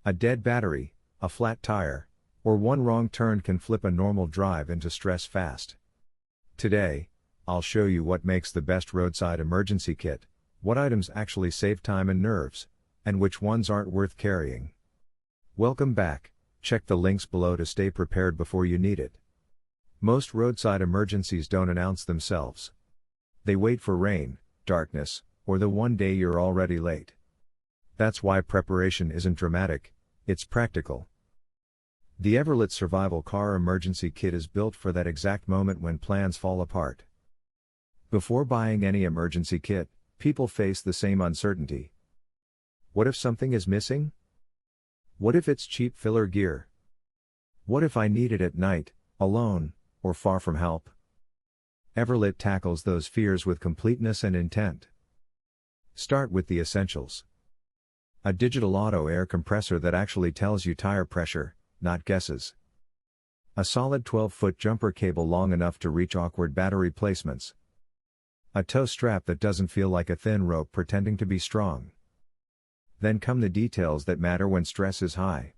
A dead battery, a flat tire, or one wrong turn can flip a normal drive into stress fast. Today, I'll show you what makes the best roadside emergency kit, what items actually save time and nerves, and which ones aren't worth carrying. Welcome back. Check the links below to stay prepared before you need it. Most roadside emergencies don't announce themselves. They wait for rain, darkness, or the one day you're already late. That's why preparation isn't dramatic, it's practical. The Everlit Survival Car Emergency Kit is built for that exact moment when plans fall apart. Before buying any emergency kit, people face the same uncertainty. What if something is missing? What if it's cheap filler gear? What if I need it at night, alone, or far from help? Everlit tackles those fears with completeness and intent. Start with the essentials. A digital auto air compressor that actually tells you tire pressure, not guesses. A solid 12-foot jumper cable long enough to reach awkward battery placements. A tow strap that doesn't feel like a thin rope pretending to be strong. Then come the details that matter when stress is high.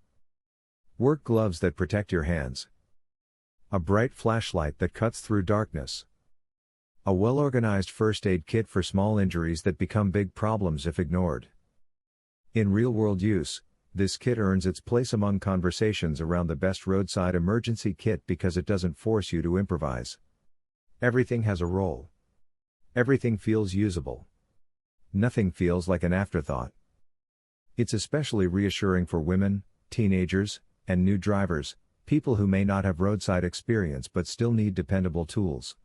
Work gloves that protect your hands. A bright flashlight that cuts through darkness. A well-organized first aid kit for small injuries that become big problems if ignored. In real-world use, this kit earns its place among conversations around the best roadside emergency kit because it doesn't force you to improvise. Everything has a role. Everything feels usable. Nothing feels like an afterthought. It's especially reassuring for women, teenagers, and new drivers, people who may not have roadside experience but still need dependable tools.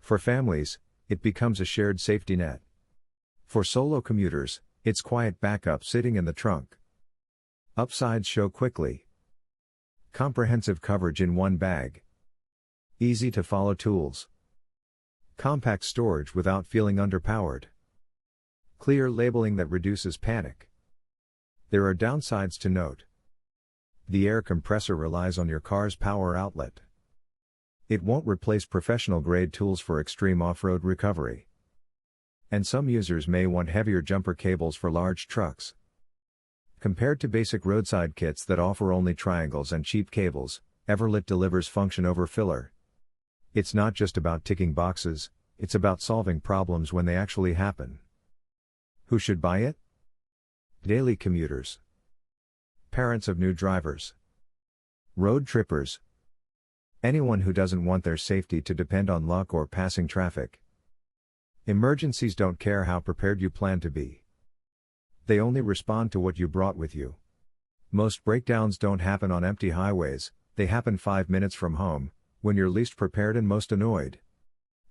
For families, it becomes a shared safety net. For solo commuters, it's quiet backup sitting in the trunk. Upsides show quickly. Comprehensive coverage in one bag. Easy to follow tools. Compact storage without feeling underpowered. Clear labeling that reduces panic. There are downsides to note. The air compressor relies on your car's power outlet. It won't replace professional-grade tools for extreme off-road recovery. And some users may want heavier jumper cables for large trucks. Compared to basic roadside kits that offer only triangles and cheap cables, Everlit delivers function over filler. It's not just about ticking boxes, it's about solving problems when they actually happen. Who should buy it? Daily commuters. Parents of new drivers. Road trippers. Anyone who doesn't want their safety to depend on luck or passing traffic. Emergencies don't care how prepared you plan to be. They only respond to what you brought with you. Most breakdowns don't happen on empty highways, they happen 5 minutes from home, when you're least prepared and most annoyed.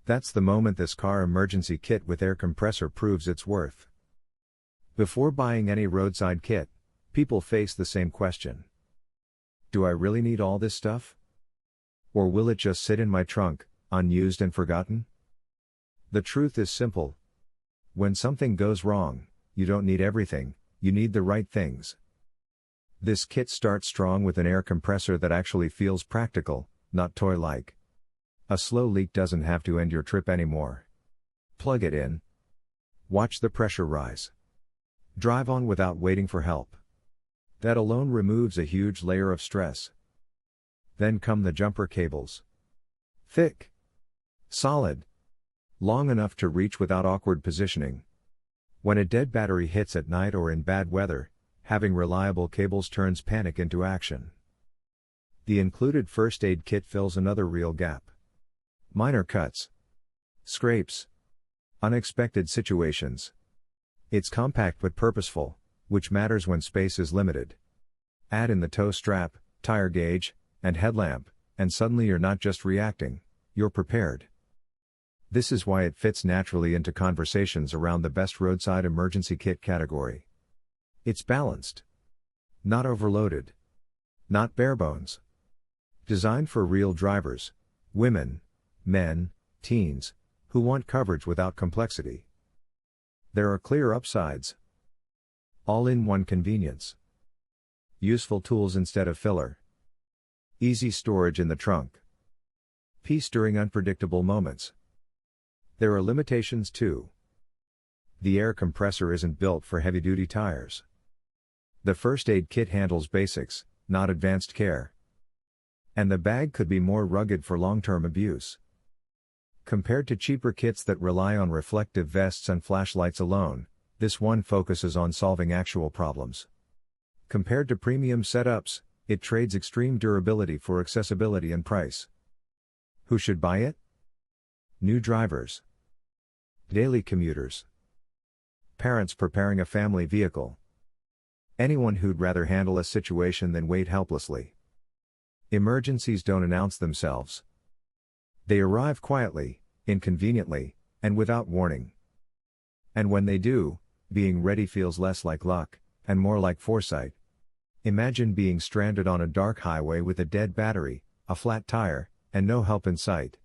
That's the moment this car emergency kit with air compressor proves its worth. Before buying any roadside kit, people face the same question. Do I really need all this stuff? Or will it just sit in my trunk, unused and forgotten? The truth is simple. When something goes wrong, you don't need everything, you need the right things. This kit starts strong with an air compressor that actually feels practical, not toy-like. A slow leak doesn't have to end your trip anymore. Plug it in. Watch the pressure rise. Drive on without waiting for help. That alone removes a huge layer of stress. Then come the jumper cables. Thick. Solid. Long enough to reach without awkward positioning. When a dead battery hits at night or in bad weather, having reliable cables turns panic into action. The included first aid kit fills another real gap. Minor cuts. Scrapes. Unexpected situations. It's compact but purposeful, which matters when space is limited. Add in the tow strap, tire gauge, and headlamp, and suddenly you're not just reacting, you're prepared. This is why it fits naturally into conversations around the best roadside emergency kit category. It's balanced. Not overloaded. Not barebones. Designed for real drivers, women, men, teens, who want coverage without complexity. There are clear upsides. All-in-one convenience. Useful tools instead of filler. Easy storage in the trunk. Peace during unpredictable moments. There are limitations too. The air compressor isn't built for heavy-duty tires. The first aid kit handles basics, not advanced care. And the bag could be more rugged for long-term abuse. Compared to cheaper kits that rely on reflective vests and flashlights alone, this one focuses on solving actual problems. Compared to premium setups, it trades extreme durability for accessibility and price. Who should buy it? New drivers, daily commuters, parents preparing a family vehicle, anyone who'd rather handle a situation than wait helplessly. Emergencies don't announce themselves. They arrive quietly, inconveniently, and without warning. And when they do, being ready feels less like luck, and more like foresight. Imagine being stranded on a dark highway with a dead battery, a flat tire, and no help in sight.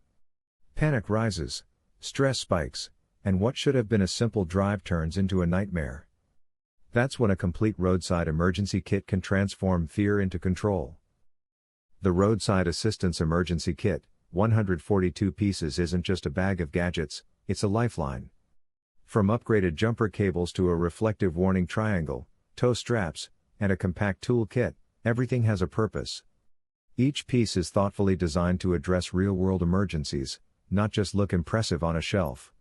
Panic rises, stress spikes, and what should have been a simple drive turns into a nightmare. That's when a complete roadside emergency kit can transform fear into control. The Roadside Assistance Emergency Kit, 142 pieces, isn't just a bag of gadgets, it's a lifeline. From upgraded jumper cables to a reflective warning triangle, tow straps, and a compact tool kit, everything has a purpose. Each piece is thoughtfully designed to address real-world emergencies, not just look impressive on a shelf.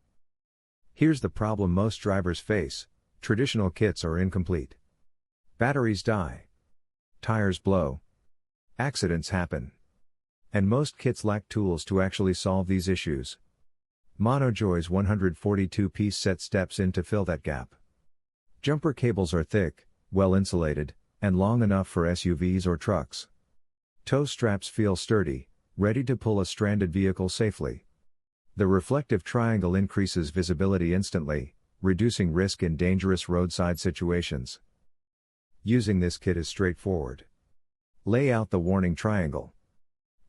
Here's the problem most drivers face: traditional kits are incomplete. Batteries die. Tires blow. Accidents happen. And most kits lack tools to actually solve these issues. Monojoy's 142-piece set steps in to fill that gap. Jumper cables are thick, well insulated, and long enough for SUVs or trucks. Tow straps feel sturdy, ready to pull a stranded vehicle safely. The reflective triangle increases visibility instantly, reducing risk in dangerous roadside situations. Using this kit is straightforward. Lay out the warning triangle.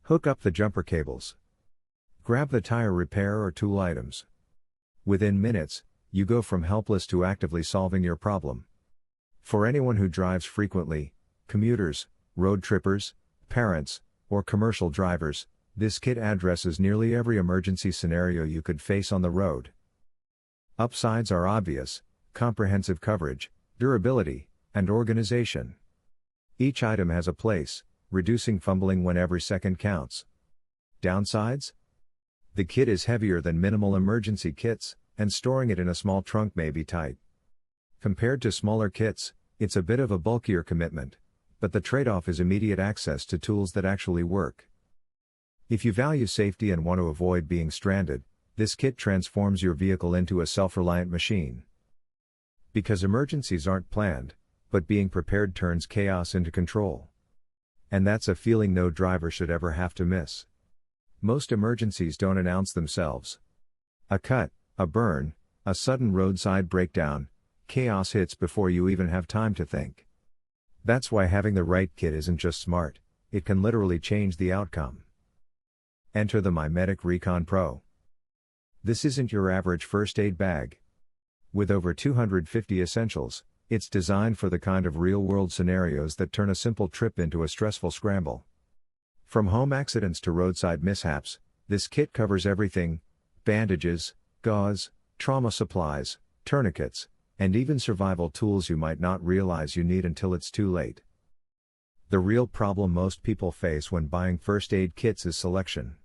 Hook up the jumper cables. Grab the tire repair or tool items. Within minutes, you go from helpless to actively solving your problem. For anyone who drives frequently, commuters, road trippers, parents, or commercial drivers, this kit addresses nearly every emergency scenario you could face on the road. Upsides are obvious: comprehensive coverage, durability, and organization. Each item has a place, reducing fumbling when every second counts. Downsides? The kit is heavier than minimal emergency kits, and storing it in a small trunk may be tight. Compared to smaller kits, it's a bit of a bulkier commitment, but the trade-off is immediate access to tools that actually work. If you value safety and want to avoid being stranded, this kit transforms your vehicle into a self-reliant machine. Because emergencies aren't planned, but being prepared turns chaos into control. And that's a feeling no driver should ever have to miss. Most emergencies don't announce themselves. A cut, a burn, a sudden roadside breakdown, chaos hits before you even have time to think. That's why having the right kit isn't just smart, it can literally change the outcome. Enter the MyMedic Recon Pro. This isn't your average first aid bag. With over 250 essentials, it's designed for the kind of real-world scenarios that turn a simple trip into a stressful scramble. From home accidents to roadside mishaps, this kit covers everything: bandages, gauze, trauma supplies, tourniquets, and even survival tools you might not realize you need until it's too late. The real problem most people face when buying first aid kits is selection.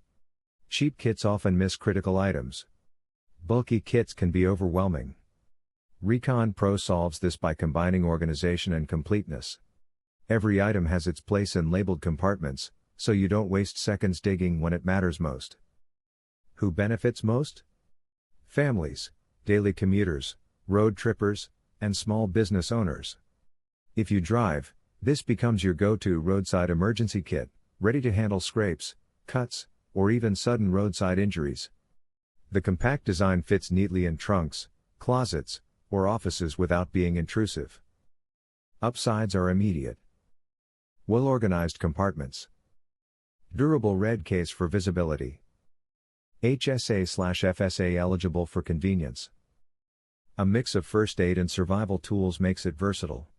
Cheap kits often miss critical items. Bulky kits can be overwhelming. Recon Pro solves this by combining organization and completeness. Every item has its place in labeled compartments, so you don't waste seconds digging when it matters most. Who benefits most? Families, daily commuters, road trippers, and small business owners. If you drive, this becomes your go-to roadside emergency kit, ready to handle scrapes, cuts, or even sudden roadside injuries. The compact design fits neatly in trunks, closets, or offices without being intrusive. Upsides are immediate. Well-organized compartments. Durable red case for visibility. HSA/FSA eligible for convenience. A mix of first aid and survival tools makes it versatile.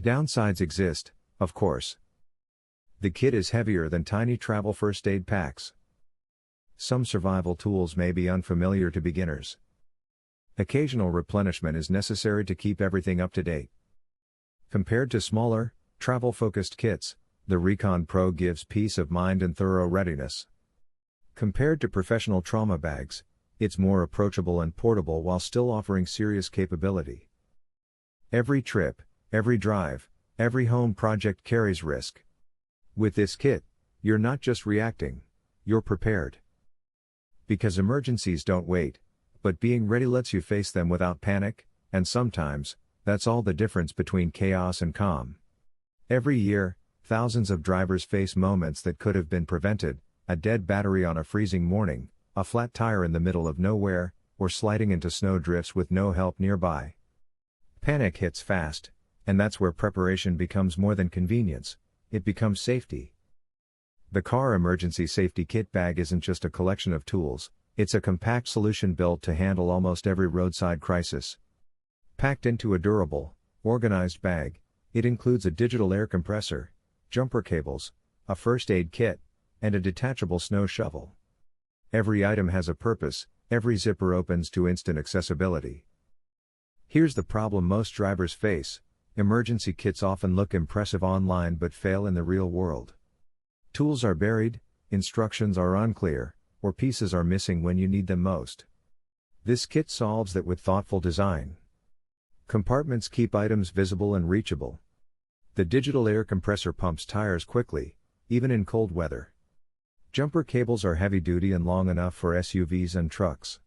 Downsides exist, of course. The kit is heavier than tiny travel first aid packs. Some survival tools may be unfamiliar to beginners. Occasional replenishment is necessary to keep everything up to date. Compared to smaller, travel-focused kits, the Recon Pro gives peace of mind and thorough readiness. Compared to professional trauma bags, it's more approachable and portable while still offering serious capability. Every trip, every drive, every home project carries risk. With this kit, you're not just reacting, you're prepared. Because emergencies don't wait, but being ready lets you face them without panic, and sometimes, that's all the difference between chaos and calm. Every year, thousands of drivers face moments that could have been prevented: a dead battery on a freezing morning, a flat tire in the middle of nowhere, or sliding into snow drifts with no help nearby. Panic hits fast, and that's where preparation becomes more than convenience, it becomes safety. The Car Emergency Safety Kit bag isn't just a collection of tools, it's a compact solution built to handle almost every roadside crisis. Packed into a durable, organized bag, it includes a digital air compressor, jumper cables, a first aid kit, and a detachable snow shovel. Every item has a purpose, every zipper opens to instant accessibility. Here's the problem most drivers face: emergency kits often look impressive online but fail in the real world. Tools are buried, instructions are unclear, or pieces are missing when you need them most. This kit solves that with thoughtful design. Compartments keep items visible and reachable. The digital air compressor pumps tires quickly, even in cold weather. Jumper cables are heavy-duty and long enough for SUVs and trucks.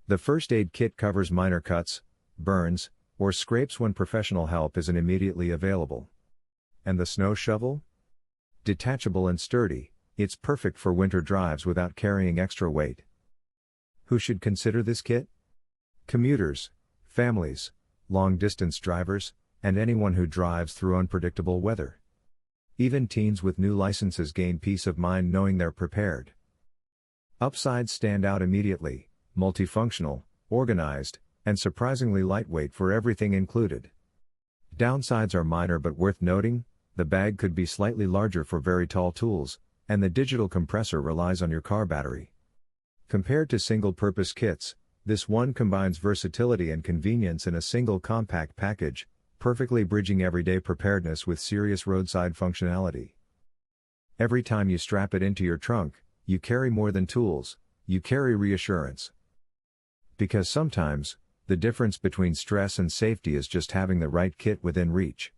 The first aid kit covers minor cuts, burns, or scrapes when professional help isn't immediately available. And the snow shovel? Detachable and sturdy, it's perfect for winter drives without carrying extra weight. Who should consider this kit? Commuters, families, long-distance drivers, and anyone who drives through unpredictable weather. Even teens with new licenses gain peace of mind knowing they're prepared. Upsides stand out immediately: multifunctional, organized, and surprisingly lightweight for everything included. Downsides are minor but worth noting: the bag could be slightly larger for very tall tools, and the digital compressor relies on your car battery. Compared to single-purpose kits, this one combines versatility and convenience in a single compact package, perfectly bridging everyday preparedness with serious roadside functionality. Every time you strap it into your trunk, you carry more than tools, you carry reassurance. Because sometimes, the difference between stress and safety is just having the right kit within reach.